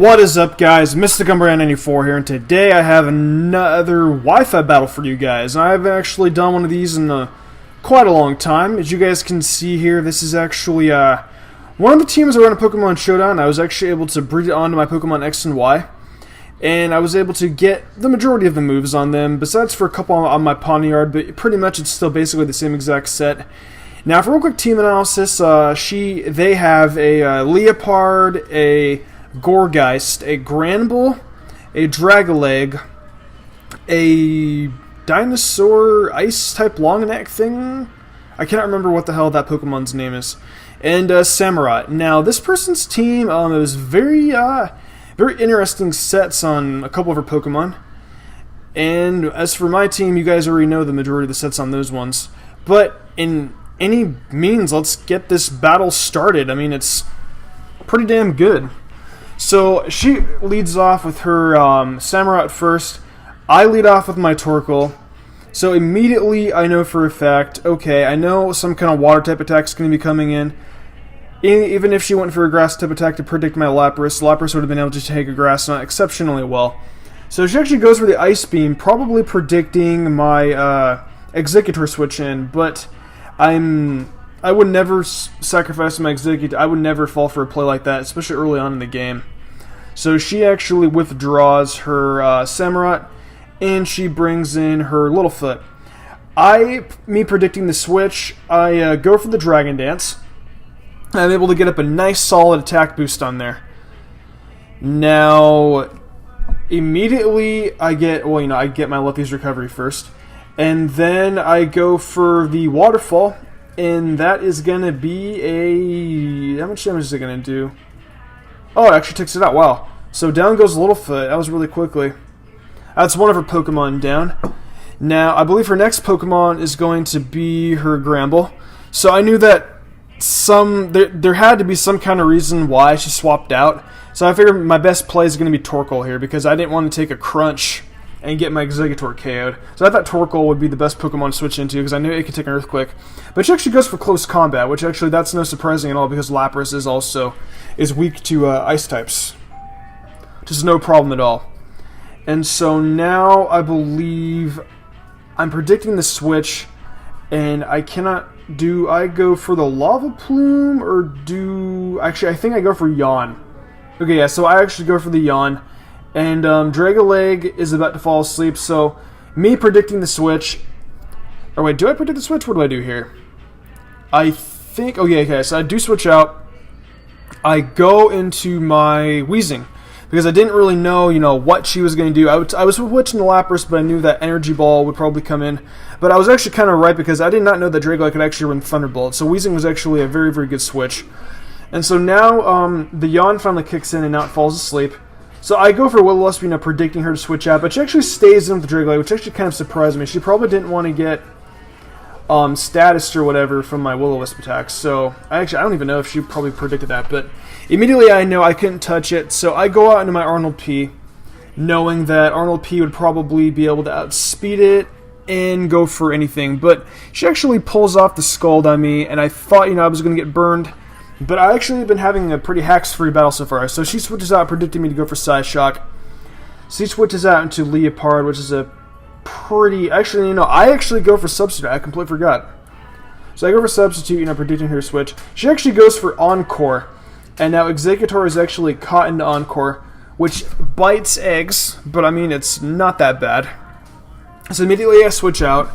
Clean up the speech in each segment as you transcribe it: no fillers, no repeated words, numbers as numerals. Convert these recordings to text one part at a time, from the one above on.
What is up, guys? MysticUmbrella94 here, and today I have another Wi-Fi battle for you guys. I haven't actually done one of these in quite a long time. As you guys can see here, this is actually one of the teams around a Pokemon Showdown. I was actually able to breed it onto my Pokemon X and Y, and I was able to get the majority of the moves on them, besides for a couple on my Pawniard, but pretty much it's still basically the same exact set. Now, for a real quick team analysis, they have a Leopard, a Gorgeist, a Granbull, a Dragoleg, a dinosaur ice-type long-neck thing. I cannot remember what the hell that Pokemon's name is. And Samurai. Now, this person's team it was very interesting sets on a couple of her Pokemon. And as for my team, you guys already know the majority of the sets on those ones. But in any means, let's get this battle started. I mean, it's pretty damn good. So she leads off with her Samurai first. I lead off with my Torkoal. So immediately I know for a fact, okay, I know some kind of water type attack is going to be coming in. Even if she went for a grass type attack to predict my Lapras would have been able to take a grass knot exceptionally well. So she actually goes for the Ice Beam, probably predicting my Executor switch in, but I would never sacrifice my Executor. I would never fall for a play like that, especially early on in the game. So she actually withdraws her Samurai, and she brings in her Littlefoot. Me predicting the switch, I go for the Dragon Dance. I'm able to get up a nice solid attack boost on there. Now, immediately I get my Luffy's Recovery first. And then I go for the Waterfall, and that is going to be a... How much damage is it going to do? Oh, it actually takes it out. Wow. So down goes Littlefoot. That was really quickly. That's one of her Pokemon down. Now, I believe her next Pokemon is going to be her Granbull. So I knew that there had to be some kind of reason why she swapped out. So I figured my best play is going to be Torkoal here, because I didn't want to take a crunch and get my Executor KO'd. So I thought Torkoal would be the best Pokemon to switch into, because I knew it could take an Earthquake. But she actually goes for Close Combat, which actually that's no surprising at all, because Lapras is weak to Ice types. Just no problem at all. And so now I believe I'm predicting the switch, and I cannot do... I go for the Lava Plume, or do... Actually, I think I go for Yawn. Okay, yeah, so I actually go for the Yawn. And Dragoleg is about to fall asleep, so me predicting the switch... Or wait, do I predict the switch? What do I do here? I think... Okay, so I do switch out. I go into my Weezing, because I didn't really know, what she was going to do. I was switching to Lapras, but I knew that Energy Ball would probably come in. But I was actually kind of right, because I did not know that Dragoleg could actually run Thunderbolt. So Weezing was actually a very, very good switch. And so now the Yawn finally kicks in, and now it falls asleep. So I go for Will-O-Wisp, predicting her to switch out, but she actually stays in with the Dragoleg, which actually kind of surprised me. She probably didn't want to get status or whatever from my Will-O-Wisp attacks, so I don't even know if she probably predicted that, but immediately I know I couldn't touch it, so I go out into my Arnold P, knowing that Arnold P would probably be able to outspeed it and go for anything, but she actually pulls off the Scald on me, and I thought, I was going to get burned. But I actually have been having a pretty hacks-free battle so far. So she switches out, predicting me to go for Psyshock. She switches out into Leopard, which is a pretty... Actually, I actually go for Substitute. I completely forgot. So I go for Substitute, predicting her switch. She actually goes for Encore. And now Executor is actually caught into Encore, which bites eggs, but it's not that bad. So immediately I switch out,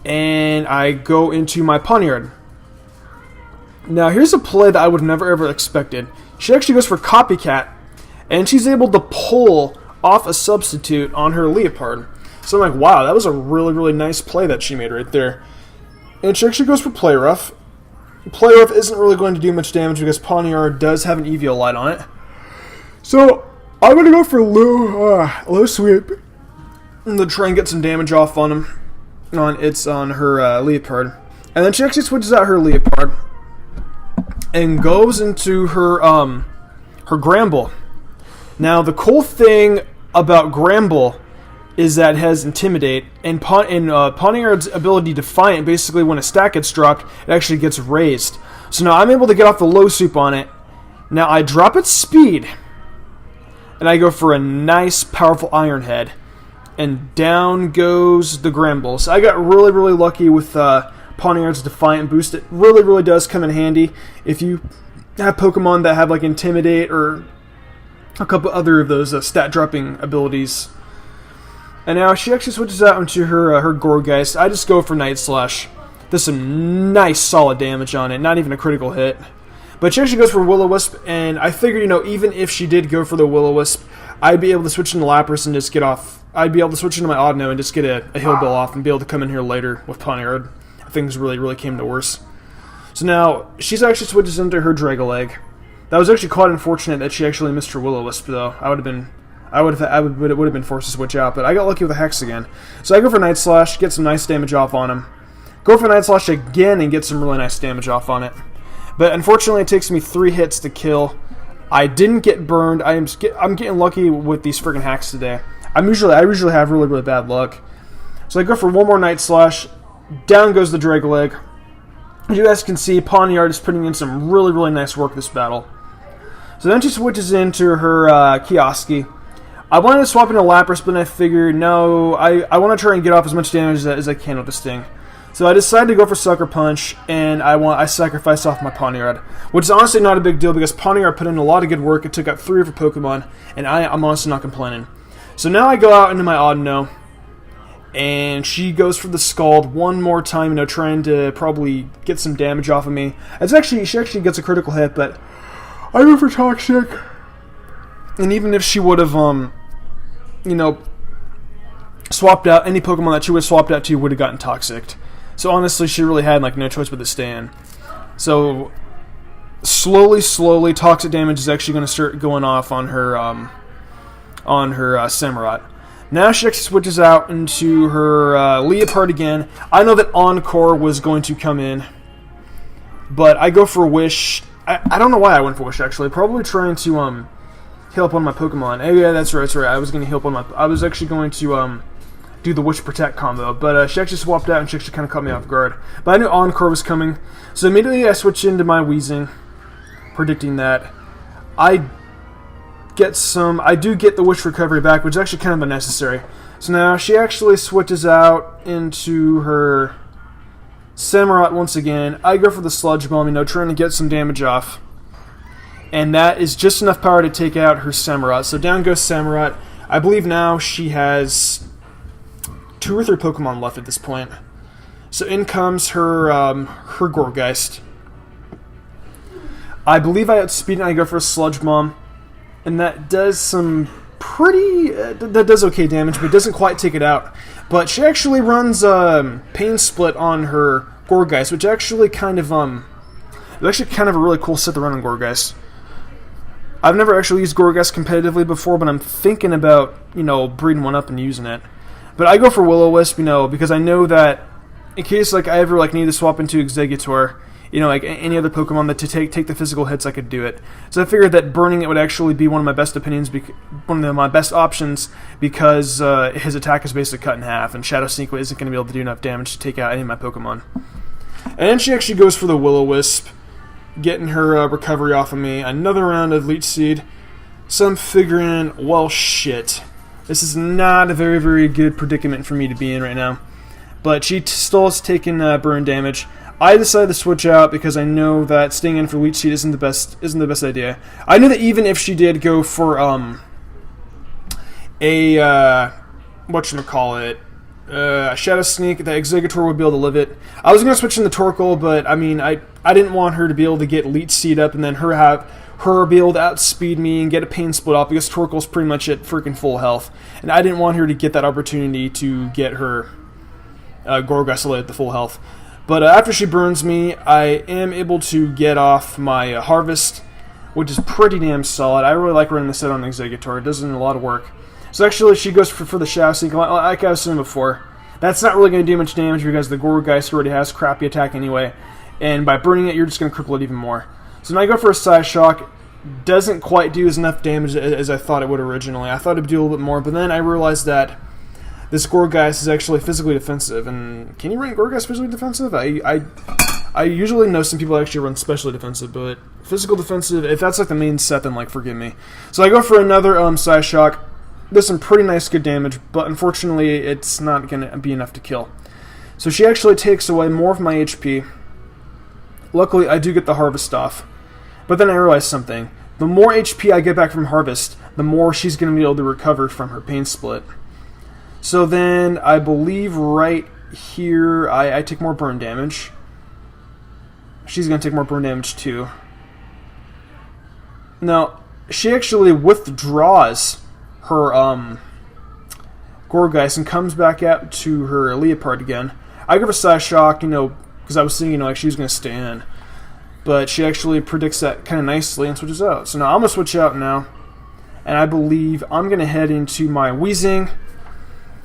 and I go into my Pawniard. Now, here's a play that I would have never ever expected. She actually goes for Copycat, and she's able to pull off a Substitute on her Leopard. So I'm like, wow, that was a really, really nice play that she made right there. And she actually goes for Play Rough. Play Rough isn't really going to do much damage because Pawniard does have an Evian Light on it. So I'm going to go for low Sweep to try and get some damage off on him. On her Leopard. And then she actually switches out her Leopard and goes into her Granbull. Now, the cool thing about Granbull is that it has Intimidate, and Pawniard's ability Defiant, basically when a stack gets dropped, it actually gets raised. So now I'm able to get off the low soup on it. Now I drop its speed, and I go for a nice, powerful Iron Head. And down goes the Grambles. I got really, really lucky with Pawniard's Defiant Boost. It really, really does come in handy if you have Pokemon that have like Intimidate or a couple other of those stat-dropping abilities. And now she actually switches out into her Gourgeist. I just go for Night Slash. Does some nice, solid damage on it. Not even a critical hit. But she actually goes for Will-O-Wisp, and I figured, you know, even if she did go for the Will-O-Wisp, I'd be able to switch into Lapras and just get off. I'd be able to switch into my Audino and just get a Heal Bell off and be able to come in here later with Pawniard. Things really, really came to worse. So now, she's actually switches into her Dragoleg. That was actually quite unfortunate that she actually missed her Will-O-Wisp, though. I would have been forced to switch out, but I got lucky with a Hex again. So I go for Night Slash, get some nice damage off on him. Go for Night Slash again and get some really nice damage off on it. But unfortunately, it takes me 3 hits to kill. I didn't get burned. I'm getting lucky with these friggin' hacks today. I usually have really, really bad luck. So I go for one more Night Slash. Down goes the Dragoleg. As you guys can see, Pawniard is putting in some really, really nice work this battle. So then she switches into her Kioski. I wanted to swap into Lapras, but then I figured, no, I want to try and get off as much damage as I can with this thing. So I decided to go for Sucker Punch, and I sacrificed off my Pawniard, which is honestly not a big deal because Pawniard put in a lot of good work. It took out 3 of her Pokemon, and I'm honestly not complaining. So now I go out into my Audino, and she goes for the Scald one more time, you know, trying to probably get some damage off of me. She actually gets a critical hit, but I go for Toxic. And even if she would have, you know, swapped out any Pokemon that she would have swapped out to, would have gotten Toxic. So honestly, she really had like no choice but to stay in. So slowly, toxic damage is actually going to start going off on her Samurott. Now she actually switches out into her Leopard again. I know that Encore was going to come in, but I go for Wish. I don't know why I went for Wish actually. Probably trying to heal up one of my Pokemon. Oh, yeah, that's right. I was going to heal up one of my. I was actually going to do the Wish Protect combo, but she actually swapped out and she actually kind of caught me off guard. But I knew Encore was coming, so immediately I switched into my Weezing, predicting that. I do get the Wish Recovery back, which is actually kind of unnecessary. So now she actually switches out into her Samurott once again. I go for the Sludge Bomb, you know, trying to get some damage off. And that is just enough power to take out her Samurott. So down goes Samurott. I believe now she has 2 or 3 Pokemon left at this point. So in comes her Gourgeist. I believe I outspeed it and I go for a Sludge Bomb. And that does some pretty... that does okay damage, but it doesn't quite take it out. But she actually runs Pain Split on her Gourgeist, which actually kind of... it's actually kind of a really cool set to run on Gourgeist. I've never actually used Gourgeist competitively before, but I'm thinking about, you know, breeding one up and using it. But I go for Will-O-Wisp, you know, because I know that in case like I ever like need to swap into Exeggutor, you know, like any other Pokemon that to take the physical hits, I could do it. So I figured that burning it would actually be one of my best one of my best options because his attack is basically cut in half, and Shadow Sneak isn't going to be able to do enough damage to take out any of my Pokemon. And then she actually goes for the Will-O-Wisp, getting her recovery off of me. Another round of Leech Seed. So I'm figuring, well, shit. This is not a very, very good predicament for me to be in right now. But she still has taken burn damage. I decided to switch out because I know that staying in for Leech Seed isn't the best idea. I knew that even if she did go for Shadow Sneak, that Exeggutor would be able to live it. I was going to switch into Torkoal, but I mean, I didn't want her to be able to get Leech Seed up and then her be able to outspeed me and get a Pain Split off because Torkoal's pretty much at freaking full health. And I didn't want her to get that opportunity to get her Gourgeist at the full health. But after she burns me, I am able to get off my Harvest, which is pretty damn solid. I really like running the set on Exeggutor. It does a lot of work. So actually, she goes for the Shadow Sneak, like I was saying before. That's not really going to do much damage because the Gourgeist already has crappy attack anyway. And by burning it, you're just going to cripple it even more. So now I go for a Psyshock. Doesn't quite do as enough damage as I thought it would originally. I thought it would do a little bit more, but then I realized that this Gourgeist is actually physically defensive. And can you run Gourgeist physically defensive? I usually know some people actually run specially defensive, but physical defensive, if that's like the main set, then like forgive me. So I go for another Psy Shock. Does some pretty nice good damage, but unfortunately it's not going to be enough to kill. So she actually takes away more of my HP. Luckily I do get the Harvest off. But then I realize something. The more HP I get back from Harvest, the more she's going to be able to recover from her Pain Split. So then I believe right here I take more burn damage. She's going to take more burn damage too. Now, she actually withdraws her Gorgeist and comes back out to her Leopard again. I give her Psy Shock, because I was thinking, like she was going to stay in. But she actually predicts that kind of nicely and switches out. So now I'm going to switch out now. And I believe I'm going to head into my Weezing.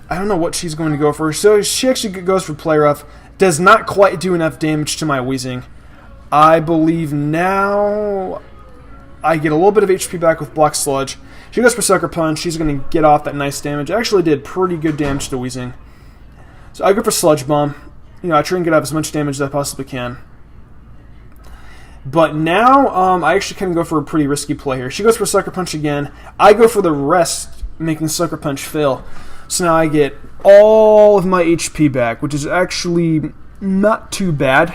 I don't know what she's going to go for. So she actually goes for Play Rough. Does not quite do enough damage to my Weezing. I believe now I get a little bit of HP back with Black Sludge. She goes for Sucker Punch. She's going to get off that nice damage. Actually did pretty good damage to Weezing. So I go for Sludge Bomb. I try and get off as much damage as I possibly can. But now, I actually can go for a pretty risky play here. She goes for Sucker Punch again. I go for the rest, making Sucker Punch fail. So now I get all of my HP back, which is actually not too bad.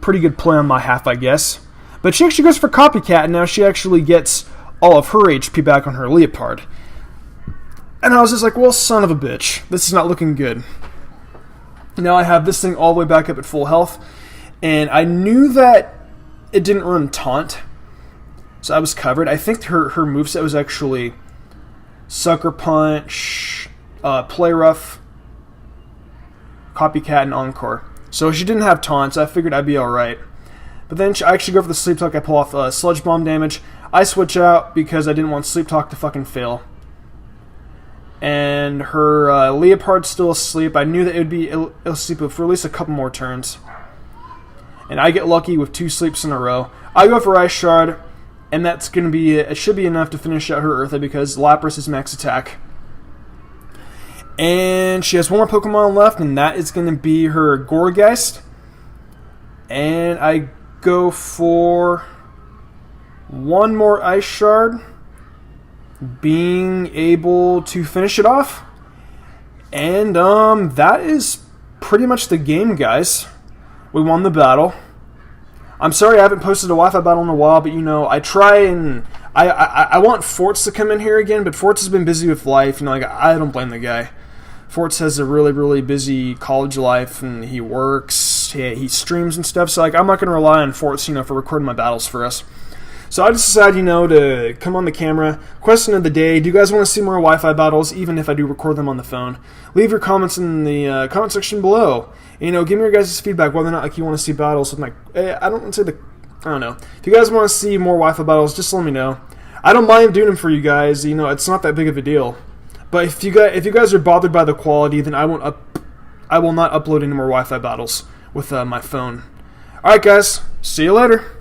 Pretty good play on my half, I guess. But she actually goes for Copycat, and now she actually gets all of her HP back on her Leopard. And I was just like, well, son of a bitch. This is not looking good. Now I have this thing all the way back up at full health. And I knew that it didn't run Taunt, so I was covered. I think her moveset was actually Sucker Punch, Play Rough, Copycat, and Encore. So she didn't have Taunts. I figured I'd be alright. But then I actually go for the Sleep Talk. I pull off Sludge Bomb damage. I switch out because I didn't want Sleep Talk to fucking fail. And her Leopard's still asleep. I knew that it would be asleep for at least a couple more turns. And I get lucky with 2 sleeps in a row. I go for Ice Shard, and that's going to be it. It should be enough to finish out her Eartha because Lapras is max attack. And she has one more Pokemon left, and that is going to be her Gourgeist. And I go for one more Ice Shard, being able to finish it off. And that is pretty much the game, guys. We won the battle. I'm sorry I haven't posted a Wi-Fi battle in a while, but I try and I want Forts to come in here again, but Forts has been busy with life. I don't blame the guy. Forts has a really, really busy college life, and he works, he streams and stuff. So I'm not going to rely on Forts, for recording my battles for us. So I just decided, to come on the camera. Question of the day: do you guys want to see more Wi-Fi battles, even if I do record them on the phone? Leave your comments in the comment section below. Give me your guys' feedback whether or not you want to see battles with my. I don't know. If you guys want to see more Wi-Fi battles, just let me know. I don't mind doing them for you guys. It's not that big of a deal. But if you guys are bothered by the quality, then I will not upload any more Wi-Fi battles with my phone. All right, guys. See you later.